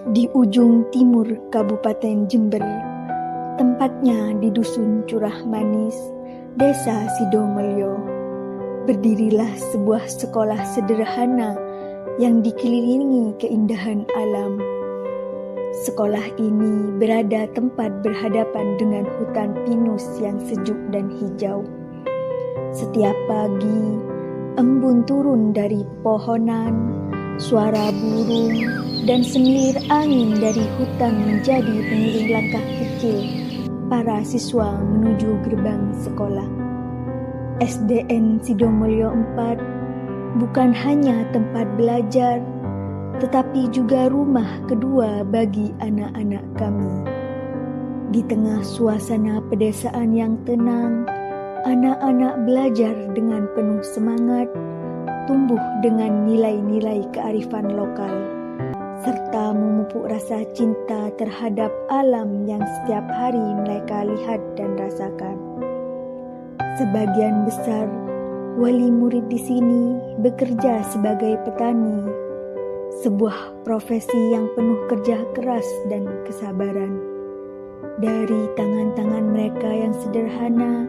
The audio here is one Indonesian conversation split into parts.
Di ujung timur Kabupaten Jember, tempatnya di Dusun Curah Manis, Desa Sidomulyo, berdirilah sebuah sekolah sederhana yang dikelilingi keindahan alam. Sekolah ini berada tempat berhadapan dengan hutan pinus yang sejuk dan hijau. Setiap pagi, embun turun dari pepohonan, suara burung dan semilir angin dari hutan menjadi pengiring langkah kecil para siswa menuju gerbang sekolah. SDN Sidomulyo 4 bukan hanya tempat belajar, tetapi juga rumah kedua bagi anak-anak kami. Di tengah suasana pedesaan yang tenang, anak-anak belajar dengan penuh semangat, tumbuh dengan nilai-nilai kearifan lokal, serta memupuk rasa cinta terhadap alam yang setiap hari mereka lihat dan rasakan. Sebagian besar wali murid di sini bekerja sebagai petani, sebuah profesi yang penuh kerja keras dan kesabaran. Dari tangan-tangan mereka yang sederhana,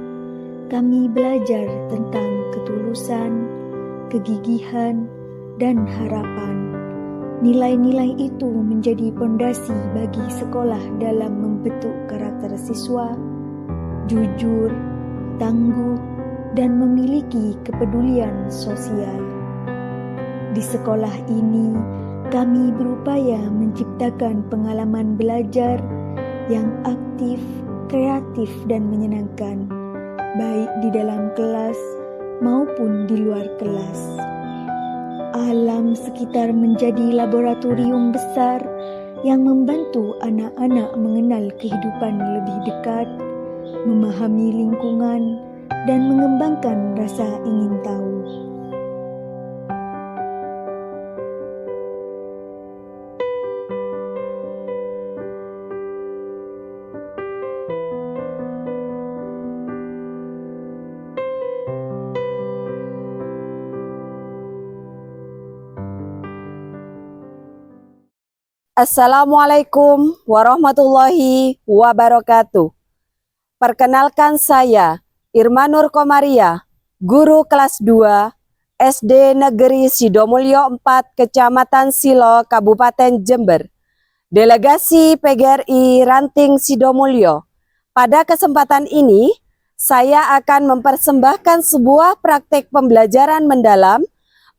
kami belajar tentang ketulusan, kegigihan, dan harapan. Nilai-nilai itu menjadi pondasi bagi sekolah dalam membentuk karakter siswa, jujur, tangguh, dan memiliki kepedulian sosial. Di sekolah ini, kami berupaya menciptakan pengalaman belajar yang aktif, kreatif, dan menyenangkan, baik di dalam kelas maupun di luar kelas. Alam sekitar menjadi laboratorium besar yang membantu anak-anak mengenal kehidupan lebih dekat, memahami lingkungan, dan mengembangkan rasa ingin tahu. Assalamualaikum warahmatullahi wabarakatuh. Perkenalkan saya Irma Nur Komaria, guru kelas 2 SD Negeri Sidomulyo 4, Kecamatan Silo, Kabupaten Jember, Delegasi PGRI Ranting Sidomulyo. Pada kesempatan ini, saya akan mempersembahkan sebuah praktek pembelajaran mendalam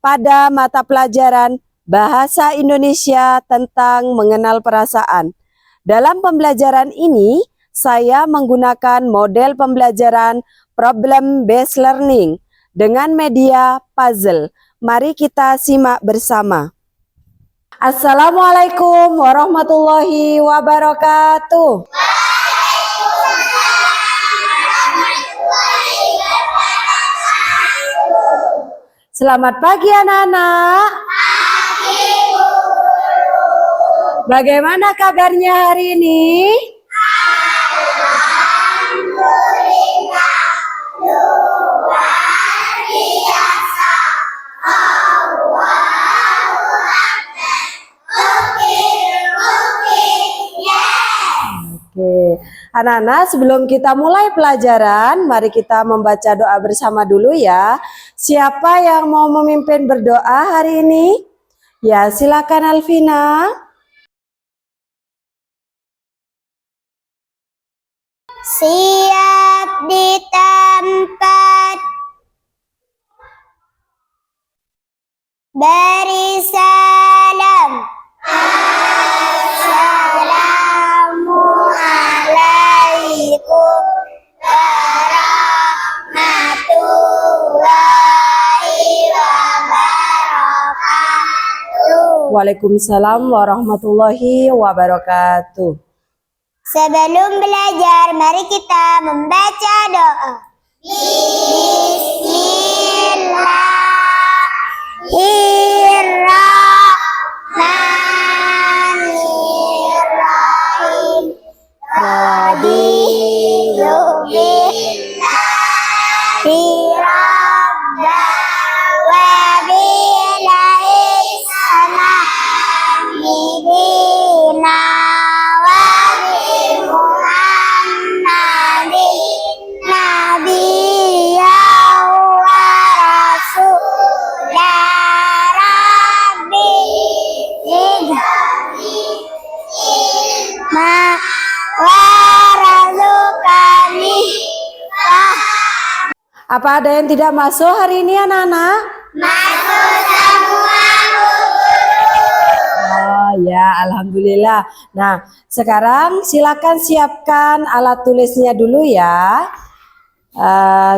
pada mata pelajaran Bahasa Indonesia tentang mengenal perasaan. Dalam pembelajaran ini, saya menggunakan model pembelajaran problem based learning dengan media puzzle. Mari kita simak bersama. Assalamualaikum warahmatullahi wabarakatuh. Selamat pagi anak-anak. Bagaimana kabarnya hari ini? Alhamdulillah, luar biasa. Allahu Akbar. Yes. Oke, anak-anak, sebelum kita mulai pelajaran, mari kita membaca doa bersama dulu ya. Siapa yang mau memimpin berdoa hari ini? Ya, silakan Alvina. Siap di tempat, beri salam. Assalamualaikum warahmatullahi wabarakatuh. Waalaikumsalam warahmatullahi wabarakatuh. Sebelum belajar, mari kita membaca doa. Bismillahirrahmanirrahim. Radiyu billahi rabban wa bil Islam Apa ada yang tidak masuk hari ini anak-anak? Masuk semua Bu Guru. Oh ya, alhamdulillah. Nah, sekarang silakan siapkan alat tulisnya dulu ya.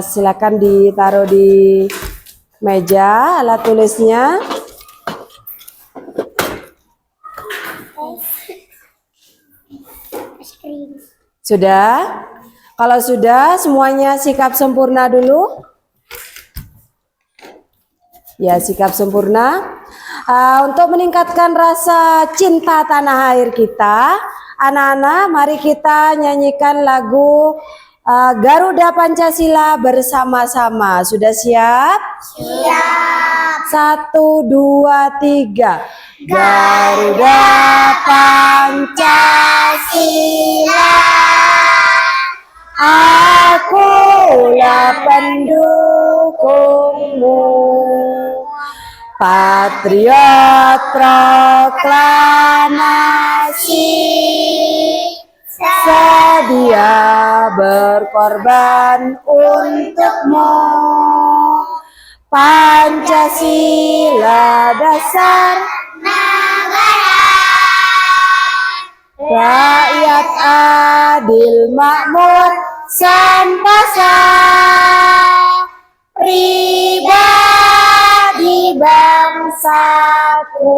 Silakan ditaruh di meja alat tulisnya. Sudah? Kalau sudah, semuanya sikap sempurna dulu. Ya, sikap sempurna. Untuk meningkatkan rasa cinta tanah air kita, anak-anak, mari kita nyanyikan lagu Garuda Pancasila bersama-sama. Sudah siap? Siap. 1, 2, 3. Garuda Pancasila, akulah pendukungmu. Patriot proklamasi, sedia berkorban untukmu. Pancasila dasar Negara. rakyat adil makmur sempasa, pribadi bangsaku.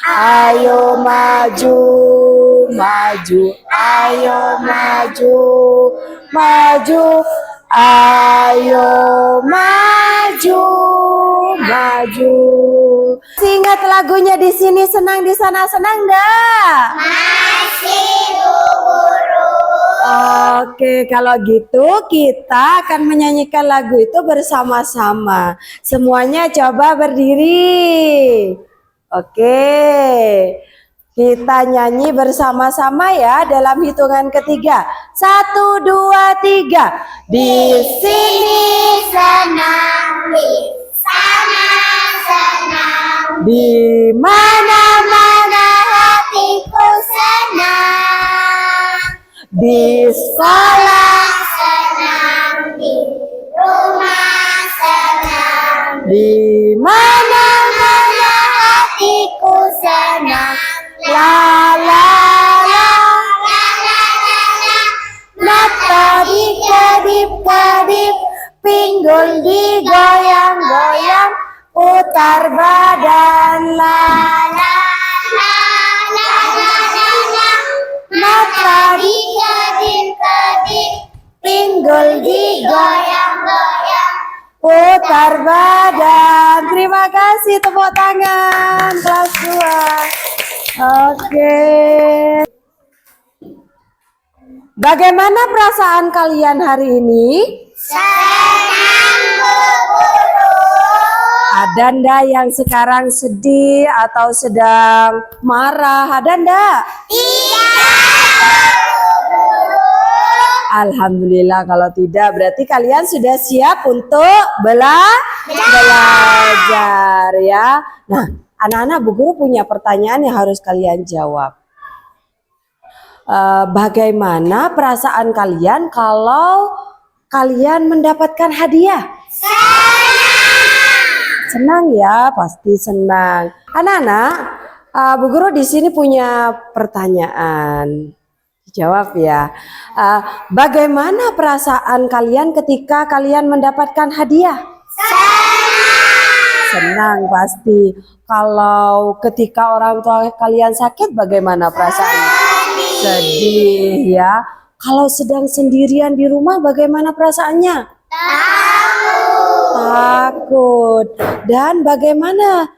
Ayo maju, maju, ayo maju, maju, ayo maju, maju. Ingat lagunya di sini senang, di sana senang enggak? Masih Bu Guru. Oke, kalau gitu kita akan menyanyikan lagu itu bersama-sama. Semuanya coba berdiri. Oke, kita nyanyi bersama-sama ya dalam hitungan ketiga. 1, 2, 3. Di sini Senang di sana senang, di mana-mana hatiku senang. di sekolah, Senang di rumah senang, di mana-mana hatiku senang. la la la. Mata dikedip-kedip, pinggul digoyang-goyang, putar badan la la. Mata Dikedip-kedip, pinggul digoyang, goyang-goyang. putar badan. Terima kasih, tepuk tangan kelas 2. Oke. Bagaimana perasaan kalian hari ini? Senang Bu Guru. Ada ndak yang sekarang sedih atau sedang marah? Ada ndak? Iya. Alhamdulillah, kalau tidak berarti kalian sudah siap untuk belajar ya. Nah, anak-anak, Bu Guru punya pertanyaan yang harus kalian jawab. Bagaimana perasaan kalian kalau kalian mendapatkan hadiah? Senang ya, pasti senang. Anak-anak, Bu Guru di sini punya pertanyaan. Jawab ya. Bagaimana perasaan kalian ketika kalian mendapatkan hadiah? Senang pasti. Kalau ketika orang tua kalian sakit, bagaimana perasaannya? Sedih ya. Kalau sedang sendirian di rumah, bagaimana perasaannya? Takut. Dan bagaimana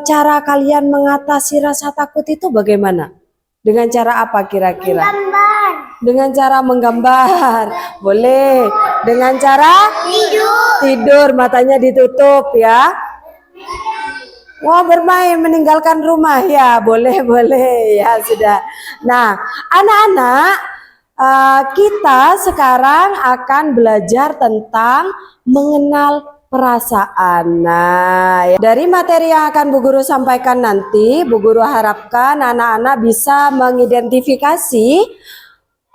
cara kalian mengatasi rasa takut itu bagaimana? Dengan cara apa kira-kira? Gambar. Dengan cara menggambar. Boleh. Dengan cara tidur, matanya ditutup ya. Wah, bermain meninggalkan rumah ya. Boleh, boleh ya, sudah. Nah, anak-anak, kita sekarang akan belajar tentang mengenal perasaan. Nah, ya. Dari materi yang akan Bu Guru sampaikan nanti, Bu Guru harapkan anak-anak bisa mengidentifikasi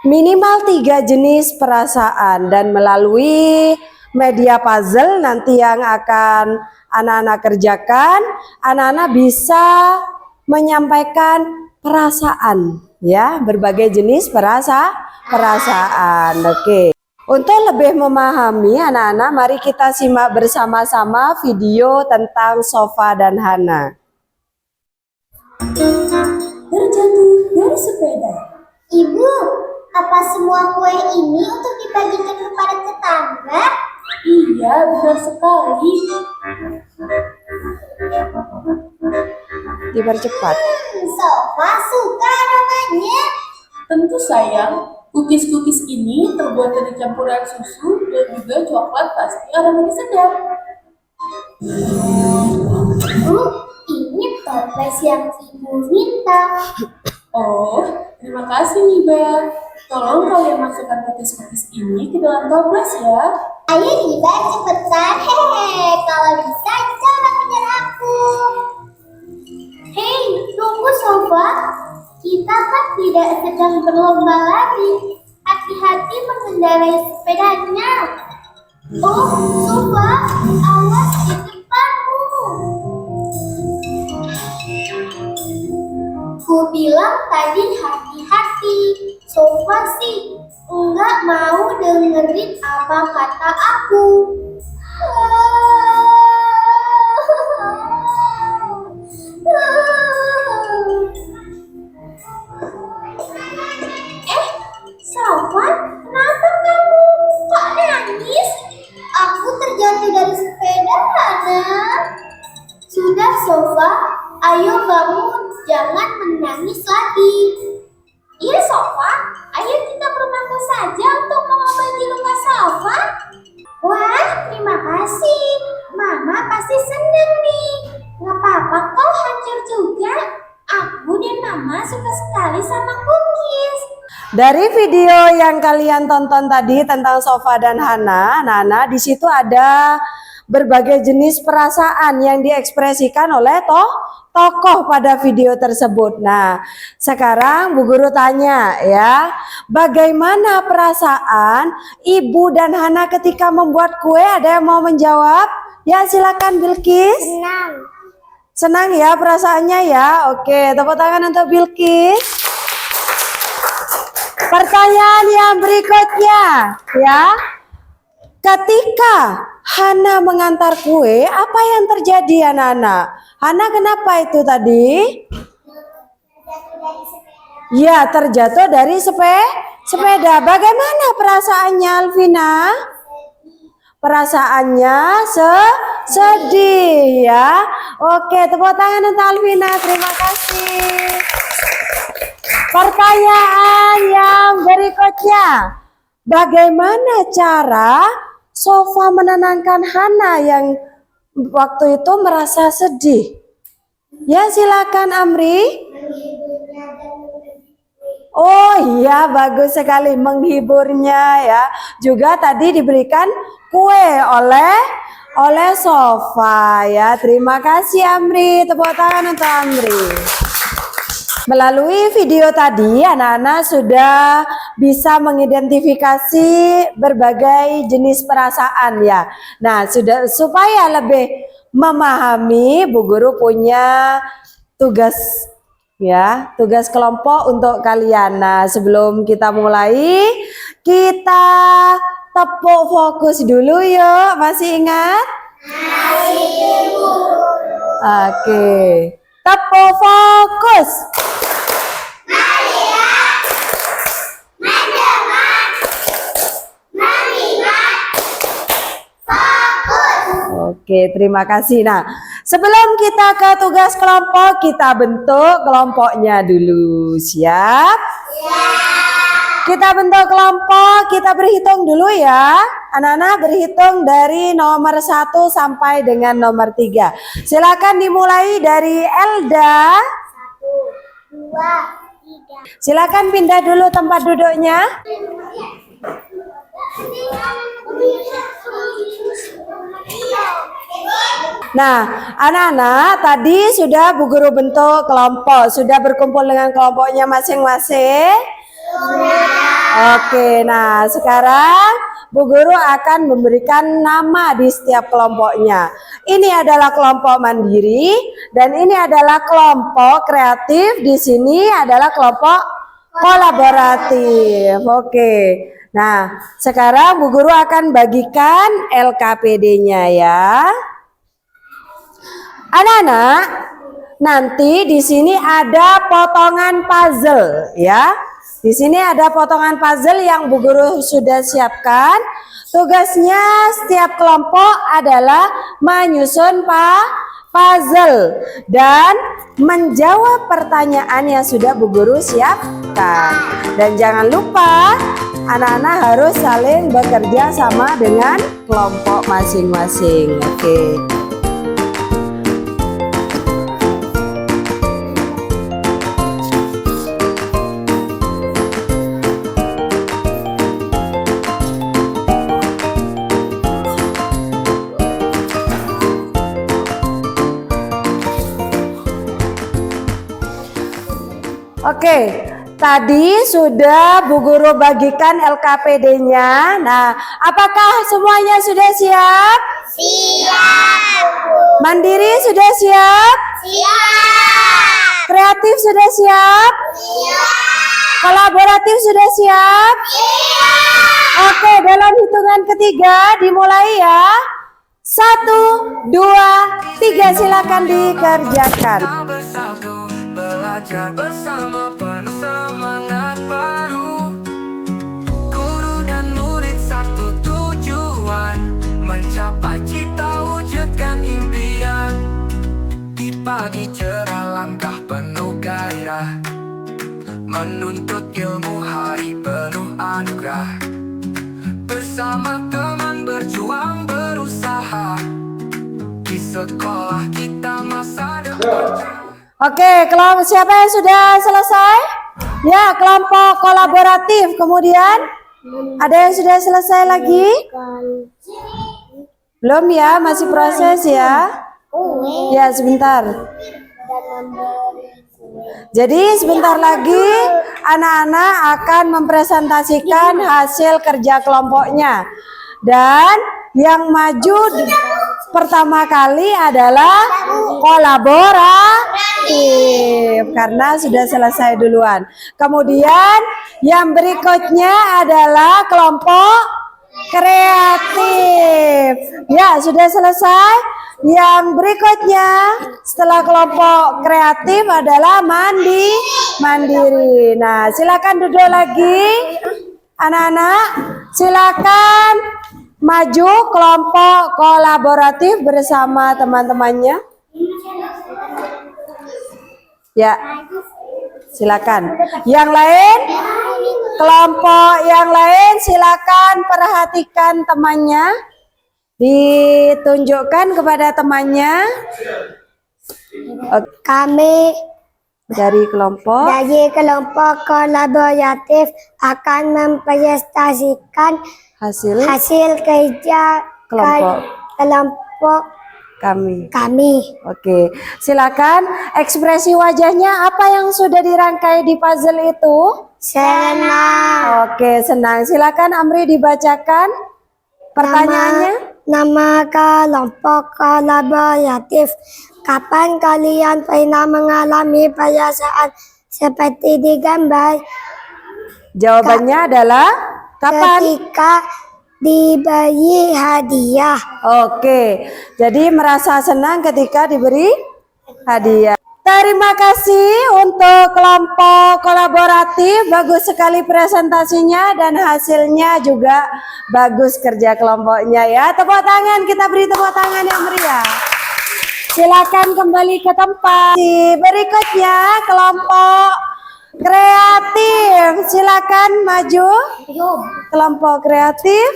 minimal 3 jenis perasaan, dan melalui media puzzle nanti yang akan anak-anak kerjakan, anak-anak bisa menyampaikan perasaan, ya, berbagai jenis perasaan. Oke. Untuk lebih memahami anak-anak, mari kita simak bersama-sama video tentang Sofa dan Hana. Terjatuh dari sepeda. Ibu, apa semua kue ini untuk dibagikan kepada tetangga? Iya, benar sekali. Dipercepat. Sofa suka aromanya. Tentu sayang, cookies-cookies ini terbuat dari campuran susu dan juga coklat, pasti aromanya sedap. Bu, ini toples yang ibu minta. Oh, terima kasih nih Bel. Tolong kalian masukkan cookies-cookies ini ke dalam toples ya. Ayo Diva, cepetan. Hehehe, kalau bisa jangan kejar aku. Hei, tunggu Sofa. Kita kan tidak sedang berlomba lari. Hati-hati mengendarai sepedanya. Oh, Sofa, awas di depanmu. Ku bilang tadi hati-hati. Sofa sih enggak mau dengerin apa kata aku. Sofa, kenapa kamu kok nangis? Aku terjatuh dari sepeda, Hana. Sudah, Sofa, ayo bangun, jangan menangis lagi. Iya, Sofa, ayo kita ke rumahku saja untuk mengobati luka Sofa. Wah, terima kasih. Mama pasti senang nih. Nggak apa-apa kok hancur juga. Aku dan Mama suka sekali sama cookies. Dari video yang kalian tonton tadi tentang Sofa dan Hana, Nana, di situ ada berbagai jenis perasaan yang diekspresikan oleh tokoh pada video tersebut. Nah, sekarang Bu Guru tanya ya, bagaimana perasaan Ibu dan Hana ketika membuat kue? Ada yang mau menjawab? Ya, silakan Bilkis. Senang. Senang ya perasaannya ya. Oke, tepuk tangan untuk Bilkis. Pertanyaan yang berikutnya ya. Ketika Hana mengantar kue, apa yang terjadi anak-anak? Hana kenapa itu tadi? Ya, terjatuh dari sepeda. Bagaimana perasaannya Alvina? Perasaannya sedih ya. Oke, tepuk tangan untuk Alvina. Terima kasih. Pertanyaan yang berikutnya. Bagaimana cara Sofa menenangkan Hana yang waktu itu merasa sedih? Ya, silakan Amri. Oh iya, bagus sekali menghiburnya ya. Juga tadi diberikan kue oleh Sofa ya. Terima kasih Amri. Tepuk tangan untuk Amri. Melalui video tadi, anak-anak sudah bisa mengidentifikasi berbagai jenis perasaan ya. Nah, supaya lebih memahami, Bu Guru punya tugas ya, tugas kelompok untuk kalian. Nah, sebelum kita mulai, kita tepuk fokus dulu yuk. Masih ingat? Masih, Bu. Oke. Tepuk fokus. Melihat, mendengar, mengingat, fokus. Oke, terima kasih. Nah, sebelum kita ke tugas kelompok, kita bentuk kelompoknya dulu. Siap? Kita bentuk kelompok, kita berhitung dulu ya. Anak-anak berhitung dari nomor 1 sampai dengan nomor 3. Silakan dimulai dari Elda. 1, 2, 3. Silakan pindah dulu tempat duduknya. Nah, anak-anak tadi sudah Bu Guru bentuk kelompok, sudah berkumpul dengan kelompoknya masing-masing. Sudah. Oke, nah sekarang Bu Guru akan memberikan nama di setiap kelompoknya. Ini adalah kelompok mandiri dan ini adalah kelompok kreatif. Di sini adalah kelompok kolaboratif. Oke. Nah, sekarang Bu Guru akan bagikan LKPD-nya ya. Anak-anak, nanti di sini ada potongan puzzle ya. Di sini ada potongan puzzle yang Bu Guru sudah siapkan. Tugasnya setiap kelompok adalah menyusun puzzle dan menjawab pertanyaan yang sudah Bu Guru siapkan. Dan jangan lupa anak-anak harus saling bekerja sama dengan kelompok masing-masing. Oke. Oke, tadi sudah Bu Guru bagikan LKPD-nya. Nah, apakah semuanya sudah siap? Siap. Mandiri sudah siap? Siap. Kreatif sudah siap? Siap. Kolaboratif sudah siap? Siap. Oke, dalam hitungan ketiga dimulai ya. 1, 2, 3, silakan dikerjakan. Belajar bersama penuh semangat baru. Guru dan murid satu tujuan, mencapai cita wujudkan impian. Di pagi cerah langkah penuh gairah, menuntut ilmu hari penuh anugerah. Bersama teman berjuang berusaha, di sekolah kita masa depan. Oke, kelompok siapa yang sudah selesai? Ya, kelompok kolaboratif. Kemudian ada yang sudah selesai lagi? Belum ya, masih proses ya. Ya, sebentar. Jadi sebentar lagi anak-anak akan mempresentasikan hasil kerja kelompoknya. Dan yang maju pertama kali adalah kolaboratif karena sudah selesai duluan. Kemudian yang berikutnya adalah kelompok kreatif. Ya, sudah selesai. Yang berikutnya setelah kelompok kreatif adalah mandiri. Nah, silakan duduk lagi. Anak-anak, silakan maju kelompok kolaboratif bersama teman-temannya. Ya, silakan. Yang lain, kelompok yang lain silakan perhatikan temannya. Ditunjukkan kepada temannya. Kami Dari kelompok kolaboratif akan mempresentasikan hasil kerja kelompok kami. Oke, silakan ekspresi wajahnya apa yang sudah dirangkai di puzzle itu? Senang. Oke, senang. Silakan Amri dibacakan pertanyaannya. Nama kelompok kolaboratif. Kapan kalian pernah mengalami perasaan seperti di gambar? Jawabannya adalah kapan? Ketika diberi hadiah. Oke, jadi merasa senang ketika diberi hadiah. Terima kasih untuk kelompok kolaboratif, bagus sekali presentasinya dan hasilnya juga bagus kerja kelompoknya ya. Tepuk tangan, kita beri tepuk tangan yang meriah. Silakan kembali ke tempat. Berikutnya kelompok kreatif, silakan maju. Kelompok kreatif.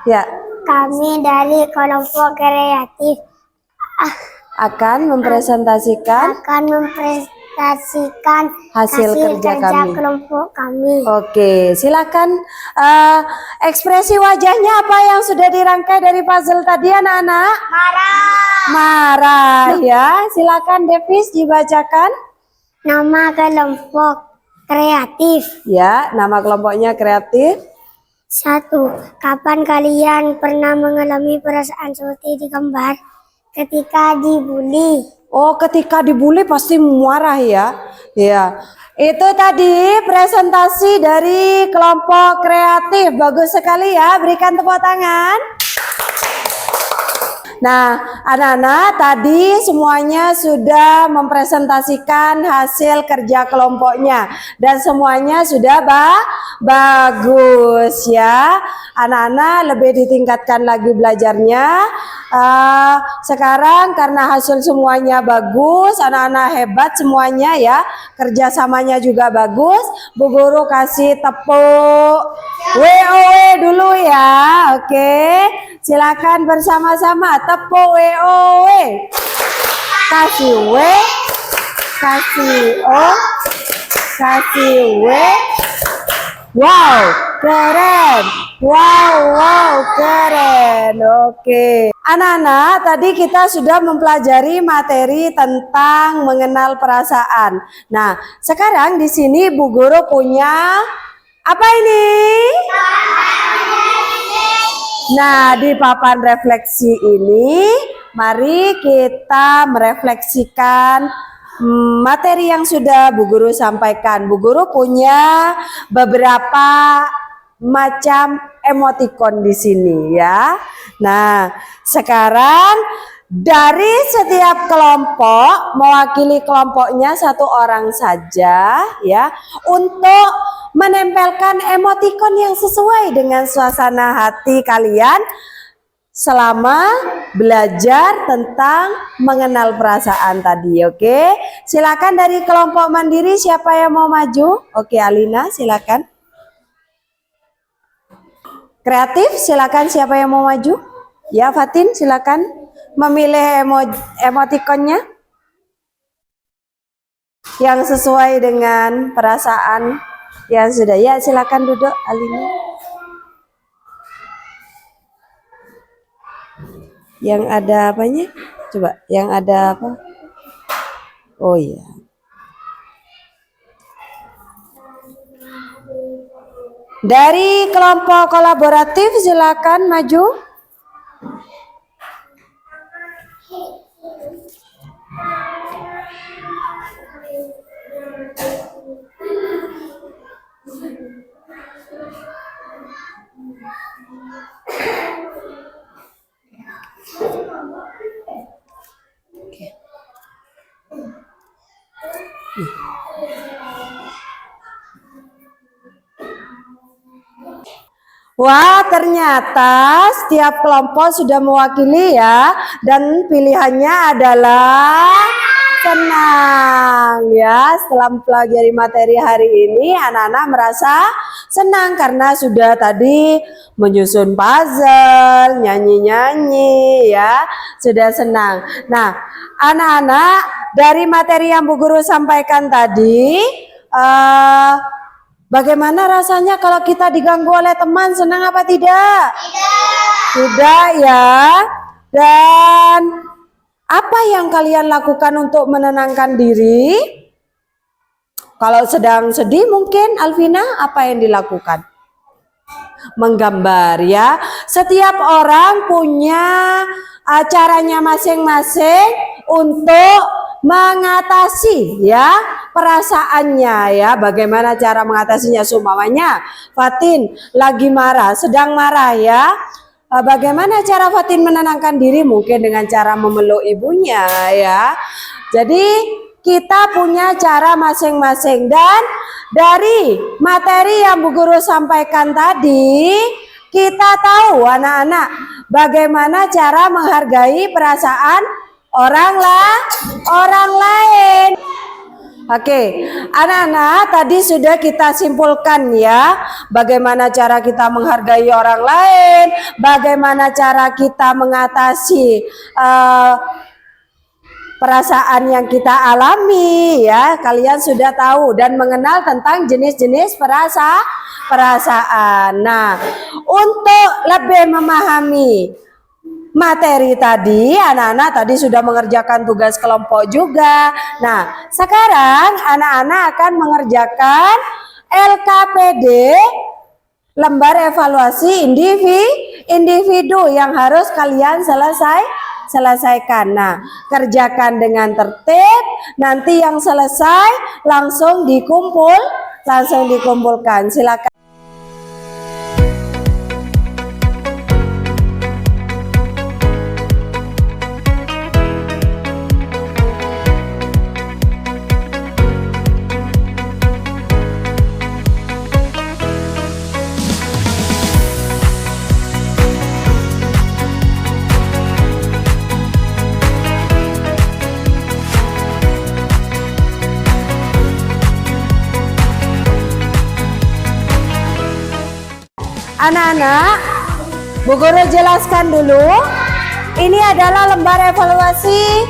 Ya. Kami dari kelompok kreatif Akan mempresentasikan hasil kerja kami. kelompok kami. Oke, silakan ekspresi wajahnya apa yang sudah dirangkai dari puzzle tadi anak-anak? Marah ya. Silakan Devis dibacakan. Nama kelompok Kreatif. Ya, nama kelompoknya kreatif. 1. Kapan kalian pernah mengalami perasaan seperti digambar? Ketika dibully. Oh, ketika dibully pasti marah ya. Ya. Itu tadi presentasi dari kelompok kreatif. Bagus sekali ya. Berikan tepuk tangan. Nah, anak-anak tadi semuanya sudah mempresentasikan hasil kerja kelompoknya dan semuanya sudah bagus ya. Anak-anak lebih ditingkatkan lagi belajarnya. Sekarang karena hasil semuanya bagus, anak-anak hebat semuanya ya. Kerjasamanya juga bagus. Bu Guru kasih tepuk WOW dulu ya. Oke. Silakan bersama-sama tepuk WOW. Kasih W, kasih O, kasih W. Wow, keren. Wow, keren. Oke. Anak-anak, tadi kita sudah mempelajari materi tentang mengenal perasaan. Nah, sekarang di sini Bu Guru punya apa ini? Nah, di papan refleksi ini, mari kita merefleksikan materi yang sudah Bu Guru sampaikan. Bu Guru punya beberapa macam emotikon di sini ya. Nah, sekarang dari setiap kelompok mewakili kelompoknya satu orang saja ya untuk menempelkan emotikon yang sesuai dengan suasana hati kalian selama belajar tentang mengenal perasaan tadi. Oke, silakan dari kelompok mandiri siapa yang mau maju? Oke, Alina silakan. Kreatif silakan siapa yang mau maju? Ya, Fatin silakan memilih emotikonnya yang sesuai dengan perasaan yang sudah. Ya, silakan duduk Alina. Yang ada apanya? Coba, yang ada apa? Oh iya. Dari kelompok kolaboratif silakan maju. Wah, ternyata setiap kelompok sudah mewakili ya, dan pilihannya adalah senang ya. Setelah mempelajari materi hari ini, anak-anak merasa senang karena sudah tadi menyusun puzzle, nyanyi-nyanyi ya, sudah senang. Nah, anak-anak dari materi yang Bu Guru sampaikan tadi, bagaimana rasanya kalau kita diganggu oleh teman? Senang apa tidak? Tidak ya. Dan apa yang kalian lakukan untuk menenangkan diri? Kalau sedang sedih mungkin Alvina apa yang dilakukan? Menggambar ya. Setiap orang punya caranya masing-masing untuk mengatasi ya perasaannya ya. Bagaimana cara mengatasinya? Sumamanya Fatin lagi marah, sedang marah ya. Bagaimana cara Fatin menenangkan diri? Mungkin dengan cara memeluk ibunya ya. Jadi kita punya cara masing-masing, dan dari materi yang Bu Guru sampaikan tadi kita tahu anak-anak bagaimana cara menghargai perasaan orang lain. Oke, anak-anak tadi sudah kita simpulkan ya, bagaimana cara kita menghargai orang lain, bagaimana cara kita mengatasi perasaan yang kita alami ya. Kalian sudah tahu dan mengenal tentang jenis-jenis perasaan. Nah, untuk lebih memahami materi tadi, anak-anak tadi sudah mengerjakan tugas kelompok juga. Nah, sekarang anak-anak akan mengerjakan LKPD, lembar evaluasi individu yang harus kalian selesaikan. Nah, kerjakan dengan tertib. Nanti yang selesai langsung dikumpulkan. Silakan. Anak-anak, Bu Guru jelaskan dulu. Ini adalah lembar evaluasi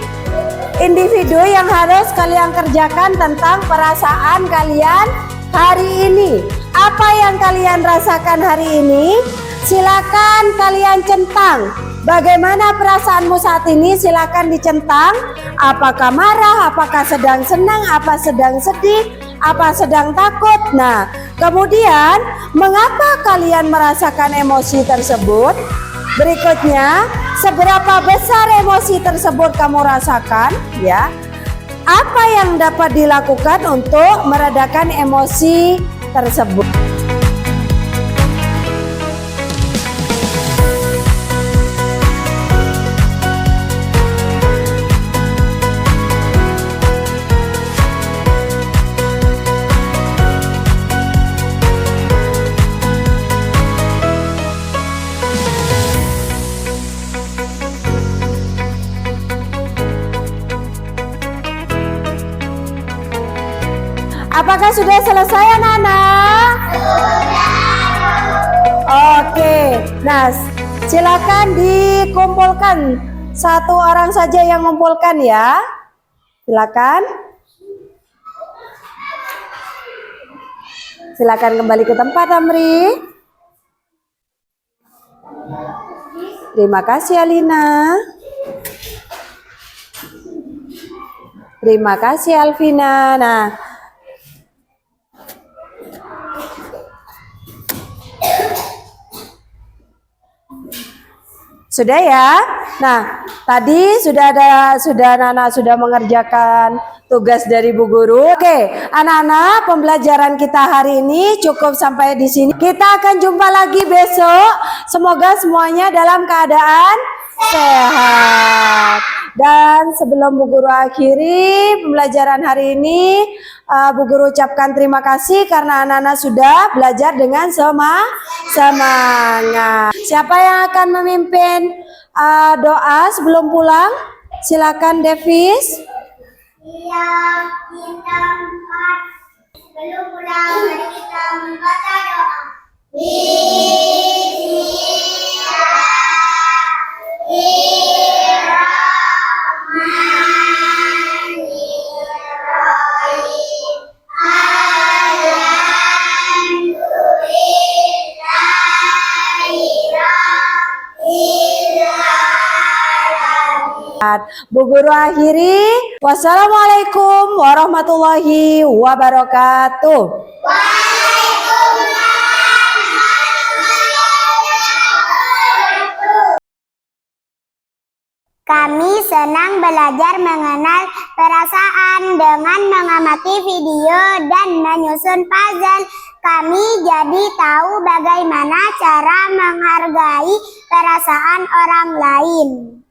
individu yang harus kalian kerjakan tentang perasaan kalian hari ini. Apa yang kalian rasakan hari ini? Silakan kalian centang. Bagaimana perasaanmu saat ini? Silakan dicentang. Apakah marah? Apakah sedang senang? Apa sedang sedih? Apa sedang takut? Nah, kemudian mengapa kalian merasakan emosi tersebut? Berikutnya, seberapa besar emosi tersebut kamu rasakan? Ya, apa yang dapat dilakukan untuk meredakan emosi tersebut? Apakah sudah selesai anak-anak? Oke, nah silakan dikumpulkan. Satu orang saja yang mengumpulkan ya. Silakan. Silakan kembali ke tempat, Amri. Terima kasih Alina. Terima kasih Alvina. Nah, sudah ya. Nah, tadi anak-anak sudah mengerjakan tugas dari Bu Guru. Oke, anak-anak, pembelajaran kita hari ini cukup sampai di sini. Kita akan jumpa lagi besok. Semoga semuanya dalam keadaan sehat. Dan sebelum Bu Guru akhiri pembelajaran hari ini, Bu Guru ucapkan terima kasih karena anak-anak sudah belajar dengan semangat. Siapa yang akan memimpin doa sebelum pulang? Silakan Devis. Iya, kita belum pulang, mari kita membaca doa. Bu Guru akhiri. Wassalamualaikum warahmatullahi wabarakatuh. Kami senang belajar mengenal perasaan dengan mengamati video dan menyusun puzzle. Kami jadi tahu bagaimana cara menghargai perasaan orang lain.